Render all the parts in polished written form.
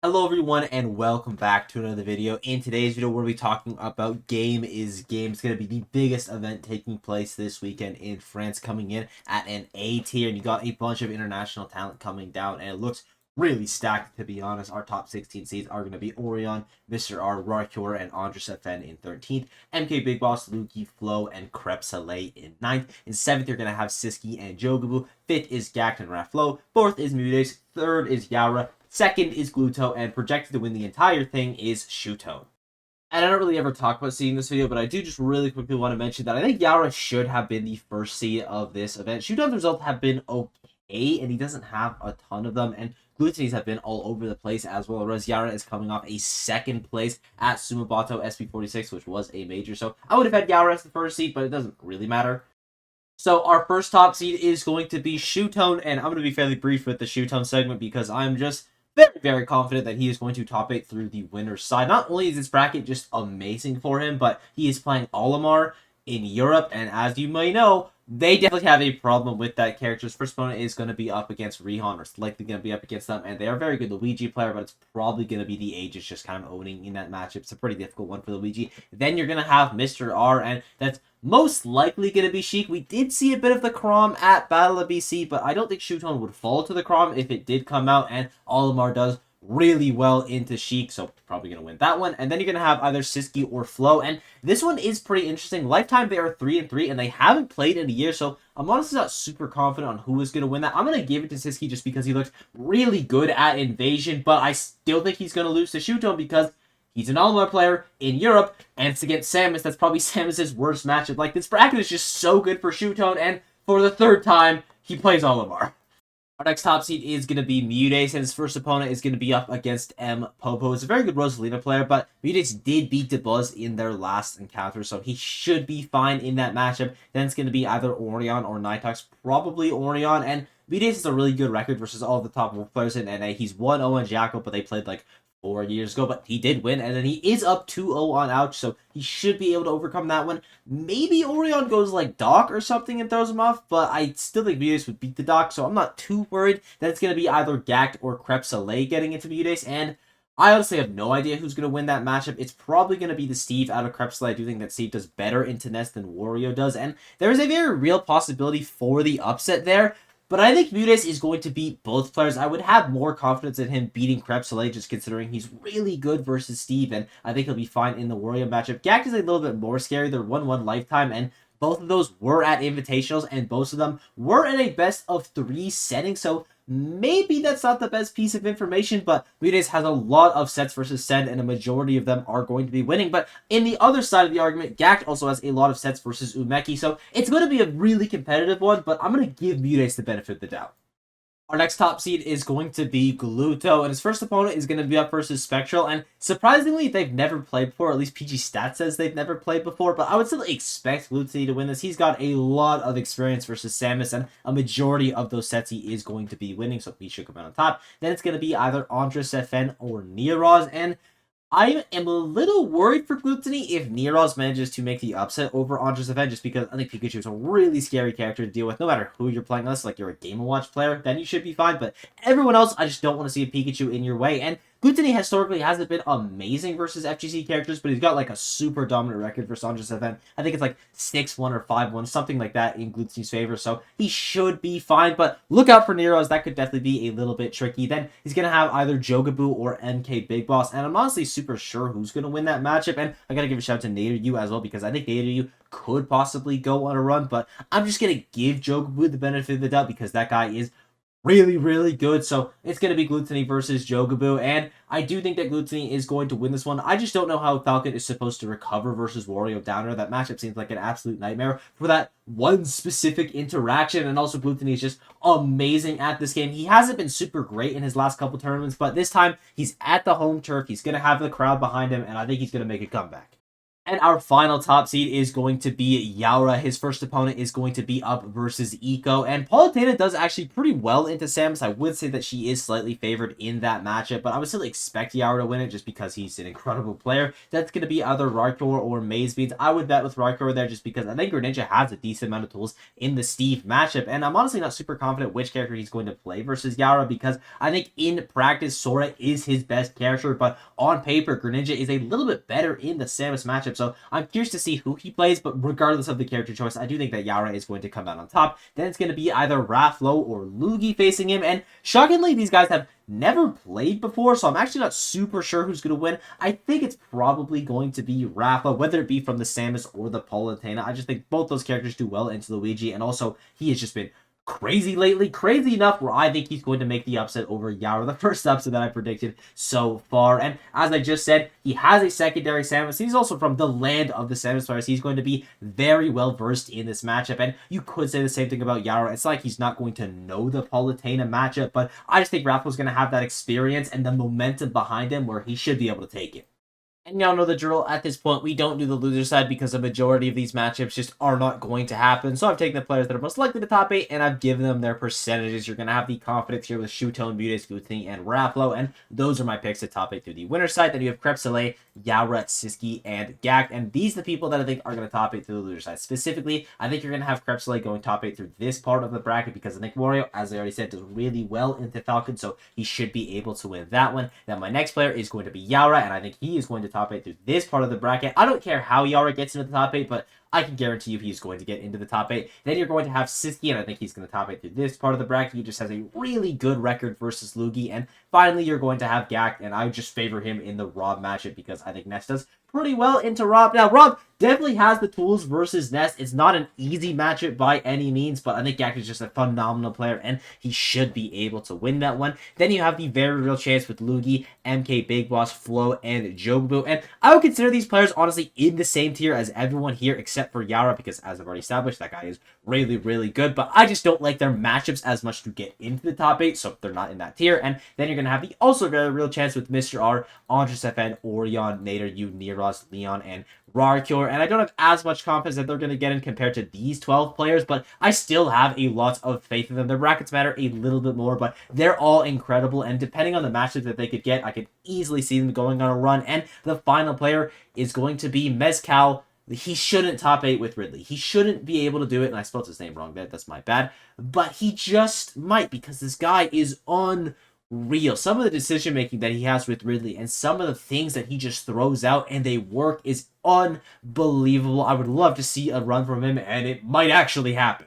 Hello everyone and welcome back to another video. In today's video we're going to be talking about Game is Game. It's going to be the biggest event taking place this weekend in France, coming in at an A tier, and you got a bunch of international talent coming down, and it looks really stacked, to be honest. Our top 16 seeds are going to be Orion, Mr. R, Rarcure, and Andres FN in 13th, MK Big Boss, Luki, Flo, and Crep Soleil in 9th. In 7th you're going to have Siski and Jogabu. 5th is Gact and Raflo. 4th is Mudes. 3rd is Yara. 2nd is Gluto, and projected to win the entire thing is Shuto. And I don't really ever talk about seeing this video, but I do just really quickly want to mention that I think Yara should have been the first seed of this event. Shuto's results have been okay, and he doesn't have a ton of them, and Glutini's have been all over the place as well, whereas Yara is coming off a 2nd place at Sumabato SP46, which was a major, so I would have had Yara as the first seed, but it doesn't really matter. So our first top seed is going to be Shutone, and I'm going to be fairly brief with the Shutone segment because I'm just very confident that he is going to top 8 through the winner's side. Not only is this bracket just amazing for him, but he is playing Olimar in Europe, and as you may know, they definitely have a problem with that character's first opponent is going to be up against Rihan, or it's likely going to be up against them, and they are a very good Luigi player, but it's probably going to be the Aegis just kind of owning in that matchup. It's a pretty difficult one for Luigi. Then you're going to have Mr. R, and that's most likely going to be Sheik. We did see a bit of the Crom at Battle of BC, but I don't think Shutone would fall to the Crom if it did come out, and Olimar does really well into Sheik, so probably going to win that one. And then you're going to have either Siski or Flo, and this one is pretty interesting. Lifetime, they are 3-3, and they haven't played in a year, so I'm honestly not super confident on who is going to win that. I'm going to give it to Siski just because he looks really good at Invasion, but I still think he's going to lose to Shutone because he's an Olimar player in Europe, and it's against Samus. That's probably Samus's worst matchup. Like, this bracket is just so good for Shutone, and for the 3rd time, he plays Olimar. Our next top seed is going to be Mudes, and his first opponent is going to be up against M. Popo. He's a very good Rosalina player, but Mudes did beat DeBuzz in their last encounter, so he should be fine in that matchup. Then it's going to be either Orion or Nitox, probably Orion, and Mudes has a really good record versus all the top players in NA. He's 1-0 in Jackal, but they played like 4 years ago, but he did win, and then he is up 2-0 on Ouch, so he should be able to overcome that one. Maybe Orion goes like Doc or something and throws him off, but I still think Mudes would beat the Doc, so I'm not too worried that it's going to be either Gact or Crep Soleil getting into Mudes, and I honestly have no idea who's going to win that matchup. It's probably going to be the Steve out of Crep Soleil. I do think that Steve does better into Nest than Wario does, and there is a very real possibility for the upset there. But I think Mudes is going to beat both players. I would have more confidence in him beating Crep Soleil just considering he's really good versus Steve, and I think he'll be fine in the Wario matchup. Gact is a little bit more scary. They're 1-1 Lifetime, and both of those were at Invitationals, and both of them were in a best-of-3 setting, so maybe that's not the best piece of information, but Mudes has a lot of sets versus Send, and a majority of them are going to be winning. But in the other side of the argument, Gact also has a lot of sets versus Umeki, so it's going to be a really competitive one, but I'm going to give Mudes the benefit of the doubt. Our next top seed is going to be Gluto, and his first opponent is going to be up versus Spectral, and surprisingly, they've never played before. At least PG Stats says they've never played before, but I would still expect Gluto to win this. He's got a lot of experience versus Samus, and a majority of those sets he is going to be winning, so he should come out on top. Then it's going to be either Andres FN or Neroz, and I am a little worried for Glutini if Neroz manages to make the upset over Andres FN, just because I think Pikachu is a really scary character to deal with. No matter who you're playing, unless like you're a Game & Watch player, then you should be fine. But everyone else, I just don't want to see a Pikachu in your way. And Glutini historically hasn't been amazing versus FGC characters, but he's got like a super dominant record versus Andres FN. I think it's like 6-1 or 5-1, something like that in Glutini's favor, so he should be fine. But look out for Neroz, that could definitely be a little bit tricky. Then he's going to have either Jogabu or MK Big Boss, and I'm honestly super sure who's going to win that matchup. And I got to give a shout out to NaderU as well, because I think NaderU could possibly go on a run, but I'm just going to give Jogabu the benefit of the doubt because that guy is really good. So it's going to be Glutini versus Jogabu, and I do think that Glutini is going to win this one. I just don't know how Falcon is supposed to recover versus Wario Downer. That matchup seems like an absolute nightmare for that one specific interaction, and also Glutini is just amazing at this game. He hasn't been super great in his last couple tournaments, but this time he's at the home turf. He's going to have the crowd behind him, and I think he's going to make a comeback. And our final top seed is going to be Yaura. His first opponent is going to be up versus Eco. And Palutena does actually pretty well into Samus. I would say that she is slightly favored in that matchup, but I would still expect Yaura to win it just because he's an incredible player. That's going to be either Rykor or Maze Beans. I would bet with Rykor there just because I think Greninja has a decent amount of tools in the Steve matchup. And I'm honestly not super confident which character he's going to play versus Yaura because I think in practice, Sora is his best character, but on paper, Greninja is a little bit better in the Samus matchup. So I'm curious to see who he plays, but regardless of the character choice, I do think that Yaura is going to come out on top. Then it's going to be either Raflo or Luigi facing him, and shockingly, these guys have never played before, so I'm actually not super sure who's going to win. I think it's probably going to be Raflo, whether it be from the Samus or the Palutena. I just think both those characters do well into Luigi, and also he has just been crazy lately, crazy enough where I think he's going to make the upset over Yaura, the first upset that I predicted so far. And as I just said, he has a secondary Samus. He's also from the land of the Samus players. He's going to be very well versed in this matchup, and you could say the same thing about Yaura. It's like he's not going to know the Palutena matchup, but I just think Raphael's going to have that experience and the momentum behind him where he should be able to take it. And y'all know the drill. At this point, we don't do the loser side because the majority of these matchups just are not going to happen. So I've taken the players that are most likely to top 8, and I've given them their percentages. You're going to have the confidence here with Shutone, Mutes, Gluttony, and Raflo, and those are my picks to top 8 through the winner side. Then you have Crepsole, Yaura, Siski, and Gak, and these are the people that I think are going to top 8 through the loser side. Specifically, I think you're going to have Crepsole going top 8 through this part of the bracket because I think Wario, as I already said, does really well into Falcon, so he should be able to win that one. Then my next player is going to be Yaura, and I think he is going to top 8 through this part of the bracket. I don't care how Yaura gets into the top 8, but I can guarantee you he's going to get into the top 8. Then you're going to have Siski, and I think he's going to top 8 through this part of the bracket. He just has a really good record versus Luigi. And finally, you're going to have Gak, and I just favor him in the Rob matchup because I think Ness does pretty well into Rob. Now, Rob definitely has the tools versus Ness. It's not an easy matchup by any means, but I think Gak is just a phenomenal player, and he should be able to win that one. Then you have the very real chance with Luigi, MK, Big Boss, Flo, and Jobu. And I would consider these players, honestly, in the same tier as everyone here except for Yaura, because as I've already established, that guy is really, really good, but I just don't like their matchups as much to get into the top 8, so they're not in that tier. And then you're going to have the also very real chance with Mr. R, Andres FN, Orion, Nader, Yu, Neros, Leon, and Rarcure, and I don't have as much confidence that they're going to get in compared to these 12 players, but I still have a lot of faith in them. Their brackets matter a little bit more, but they're all incredible, and depending on the matchups that they could get, I could easily see them going on a run. And the final player is going to be Mezcal. He shouldn't top 8 with Ridley. He shouldn't be able to do it, and I spelled his name wrong there. That's my bad. But he just might, because this guy is unreal. Some of the decision making that he has with Ridley and some of the things that he just throws out and they work is unbelievable. I would love to see a run from him, and it might actually happen.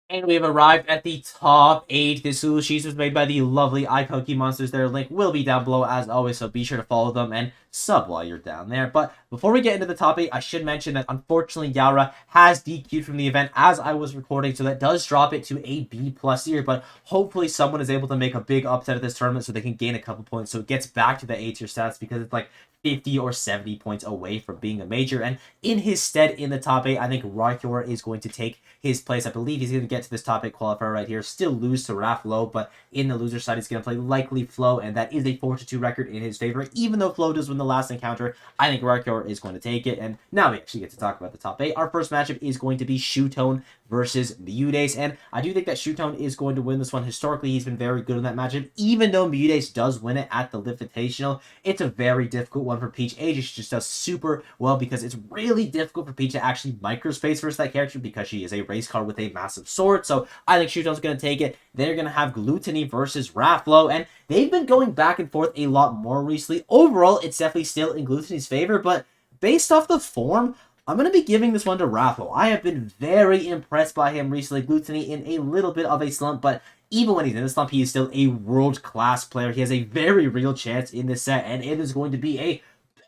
And we have arrived at the top 8. This little sheet was made by the lovely iCookie Monsters. Their link will be down below as always, so be sure to follow them and sub while you're down there. But before we get into the top 8, I should mention that unfortunately Yaura has DQ'd from the event as I was recording, so that does drop it to a B+ tier, but hopefully someone is able to make a big upset at this tournament so they can gain a couple points, so it gets back to the A tier stats, because it's like 50 or 70 points away from being a major. And in his stead in the top 8, I think Rarcure is going to take his place. I believe he's going to get to this top 8 qualifier right here, still lose to Raflo, but in the loser side, he's going to play likely Flo, and that is a 4-2 record in his favor. Even though Flo does win the last encounter, I think Rarcure is going to take it. And now we actually get to talk about the top 8. Our first matchup is going to be Shutone versus Mutes, and I do think that Shutone is going to win this one. Historically, he's been very good in that matchup. Even though Mutes does win it at the Invitational, it's a very difficult one for Peach. Aegis just does super well because it's really difficult for Peach to actually microspace versus that character because she is a race car with a massive sword. So I think Shutone's going to take it. They're going to have Gluttony versus Raflo, and they've been going back and forth a lot more recently. Overall, it's definitely still in Gluttony's favor, but based off the form, I'm going to be giving this one to Raflo. I have been very impressed by him recently. Gluttony in a little bit of a slump, but even when he's in a slump, he is still a world-class player. He has a very real chance in this set, and it is going to be a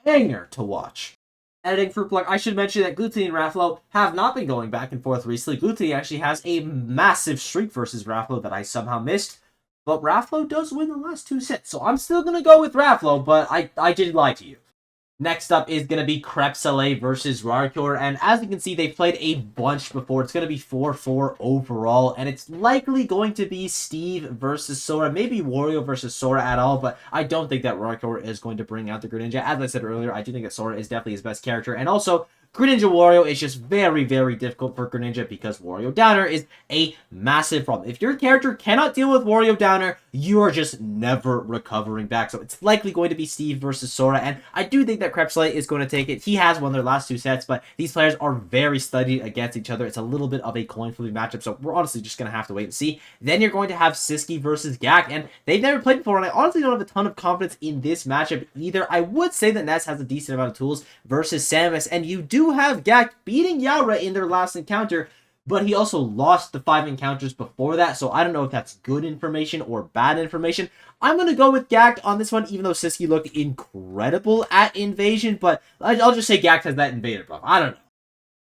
banger to watch. Editing Fruit Plug, I should mention that Gluttony and Raflo have not been going back and forth recently. Gluttony actually has a massive streak versus Raflo that I somehow missed, but Raflo does win the last 2 sets, so I'm still going to go with Raflo, but I did lie to you. Next up is going to be Crepsole versus Rarcure, and as you can see, they played a bunch before. It's going to be 4-4 overall, and it's likely going to be Steve versus Sora, maybe Wario versus Sora at all, but I don't think that Rarcure is going to bring out the Greninja. As I said earlier, I do think that Sora is definitely his best character, and also, Greninja Wario is just very, very difficult for Greninja because Wario Downer is a massive problem. If your character cannot deal with Wario Downer, you are just never recovering back. So it's likely going to be Steve versus Sora, and I do think that Krebsley is going to take it. He has won their last 2 sets, but these players are very studied against each other. It's a little bit of a coin flipping matchup, so we're honestly just going to have to wait and see. Then you're going to have Siski versus Gak, and they've never played before, and I honestly don't have a ton of confidence in this matchup either. I would say that Ness has a decent amount of tools versus Samus, and you do have Gak beating Yaura in their last encounter, but he also lost the 5 encounters before that, so I don't know if that's good information or bad information. I'm going to go with Gak on this one, even though Siski looked incredible at Invasion, but I'll just say Gak has that Invader buff. I don't know.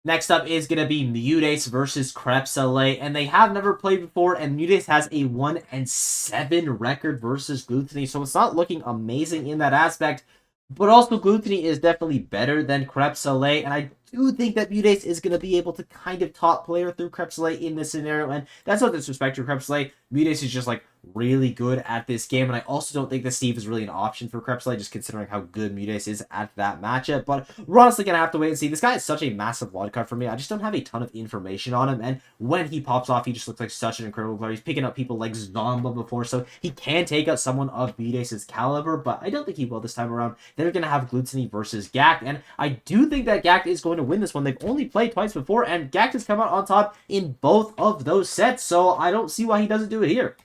Next up is going to be Mudace versus Krebs-LA, and they have never played before, and Mudace has a 1-7 record versus Gluttony, so it's not looking amazing in that aspect, but also Gluttony is definitely better than Krebs-LA, and I do think that Mudace is going to be able to kind of top player through Krebs-LA in this scenario, and that's no disrespect to Krebs-LA. Mudace is just like really good at this game, and I also don't think that Steve is really an option for Krebs-LA, just considering how good Mudace is at that matchup, but we're honestly going to have to wait and see. This guy is such a massive wildcard for me. I just don't have a ton of information on him, and when he pops off, he just looks like such an incredible player. He's picking up people like Zomba before, so he can take out someone of Mudace's caliber, but I don't think he will this time around. Then we're going to have Gluttony versus Gak, and I do think that Gak is going to win this one. They've only played twice before, and Gak has come out on top in both of those sets, so I don't see why he doesn't do it here.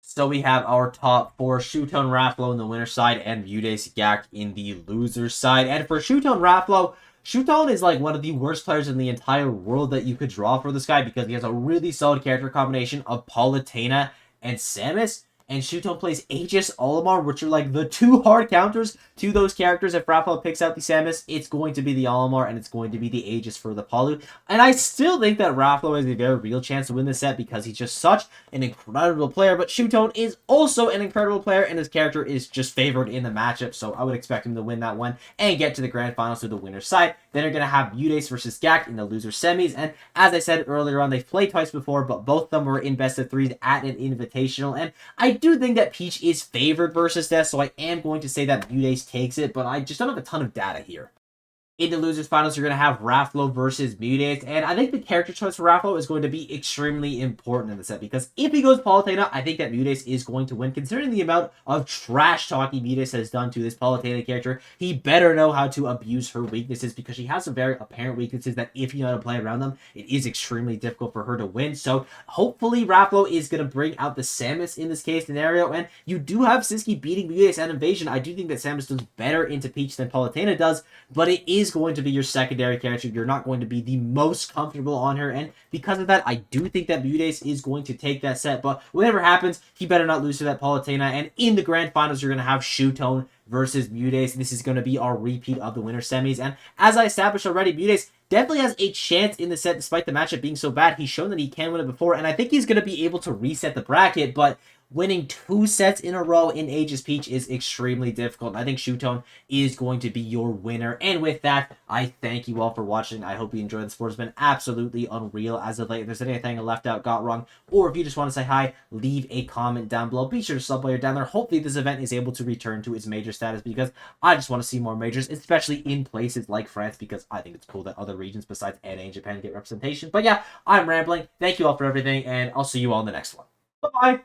So we have our top 4, Shootone Rafflo in the winner's side and Mudace Gak in the loser's side. And for Shootone Rafflo, Shootone is like one of the worst players in the entire world that you could draw for this guy because he has a really solid character combination of Palutena and Samus. And Shootone plays Aegis Olimar, which are like the 2 hard counters to those characters. If Raffalo picks out the Samus, it's going to be the Olimar and it's going to be the Aegis for the Palu. And I still think that Raffalo has a very real chance to win this set because he's just such an incredible player. But Shootone is also an incredible player and his character is just favored in the matchup. So I would expect him to win that one and get to the grand finals to the winner's side. Then you're going to have Mudace versus Gak in the loser semis. And as I said earlier on, they've played twice before, but both of them were in best of 3s at an invitational. And I do think that Peach is favored versus Death, so I am going to say that Mudace takes it, but I just don't have a ton of data here. In the losers finals, you're going to have Rafflo versus Mudace, and I think the character choice for Rafflo is going to be extremely important in the set, because if he goes Palutena, I think that Mudace is going to win, considering the amount of trash-talking Mudace has done to this Palutena character. He better know how to abuse her weaknesses, because she has some very apparent weaknesses that if you know how to play around them, it is extremely difficult for her to win. So hopefully Rafflo is going to bring out the Samus in this case scenario, and you do have Siski beating Mudace at Invasion. I do think that Samus does better into Peach than Palutena does, but it is going to be your secondary character. You're not going to be the most comfortable on her, and because of that, I do think that Mudace is going to take that set, but whatever happens, he better not lose to that Palutena, and in the grand finals, you're going to have Shootone versus Mudace. This is going to be our repeat of the winner semis, and as I established already, Mudace definitely has a chance in the set despite the matchup being so bad. He's shown that he can win it before, and I think he's going to be able to reset the bracket, but winning 2 sets in a row in Aegis Peach is extremely difficult. I think Shootone is going to be your winner. And with that, I thank you all for watching. I hope you enjoyed. The sport has been absolutely unreal as of late. If there's anything I left out, got wrong, or if you just want to say hi, leave a comment down below. Be sure to sub while you're down there. Hopefully this event is able to return to its major status because I just want to see more majors, especially in places like France, because I think it's cool that other regions besides NA and Japan get representation. But yeah, I'm rambling. Thank you all for everything, and I'll see you all in the next one. Bye-bye.